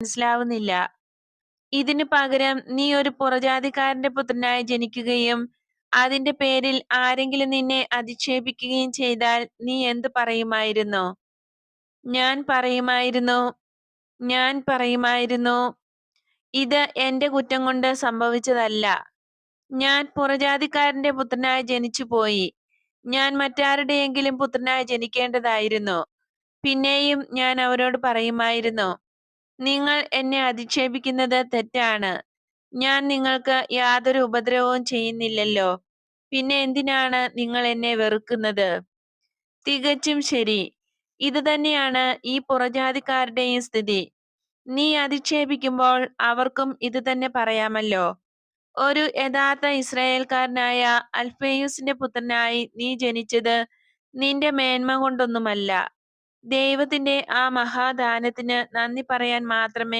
മനസ്സിലാവുന്നില്ല. ഇതിനു പകരം നീ ഒരു പുറജാതിക്കാരന്റെ പുത്രനായി ജനിക്കുകയും അതിന്റെ പേരിൽ ആരെങ്കിലും നിന്നെ അധിക്ഷേപിക്കുകയും ചെയ്താൽ നീ എന്തു പറയുമായിരുന്നു? ഞാൻ പറയുമായിരുന്നു, ഇത് എന്റെ കുറ്റം കൊണ്ട് സംഭവിച്ചതല്ല. ഞാൻ പുറജാതിക്കാരന്റെ പുത്രനായി ജനിച്ചുപോയി. ഞാൻ മറ്റാരുടെയെങ്കിലും പുത്രനായി ജനിക്കേണ്ടതായിരുന്നു. പിന്നെയും ഞാൻ അവരോട് പറയുമായിരുന്നു, നിങ്ങൾ എന്നെ അധിക്ഷേപിക്കുന്നത് തെറ്റാണ്. ഞാൻ നിങ്ങൾക്ക് യാതൊരു ഉപദ്രവവും ചെയ്യുന്നില്ലല്ലോ. പിന്നെ എന്തിനാണ് നിങ്ങൾ എന്നെ വെറുക്കുന്നത്? തികച്ചും ശരി. ഇത് തന്നെയാണ് ഈ പുറജാതിക്കാരുടെയും സ്ഥിതി. നീ അധിക്ഷേപിക്കുമ്പോൾ അവർക്കും ഇത് തന്നെ പറയാമല്ലോ. ഒരു യഥാർത്ഥ ഇസ്രായേൽക്കാരനായ അൽഫേയുസിന്റെ പുത്രനായി നീ ജനിച്ചത് നിന്റെ മേന്മ കൊണ്ടൊന്നുമല്ല. ദൈവത്തിന്റെ ആ മഹാദാനത്തിന് നന്ദി പറയാൻ മാത്രമേ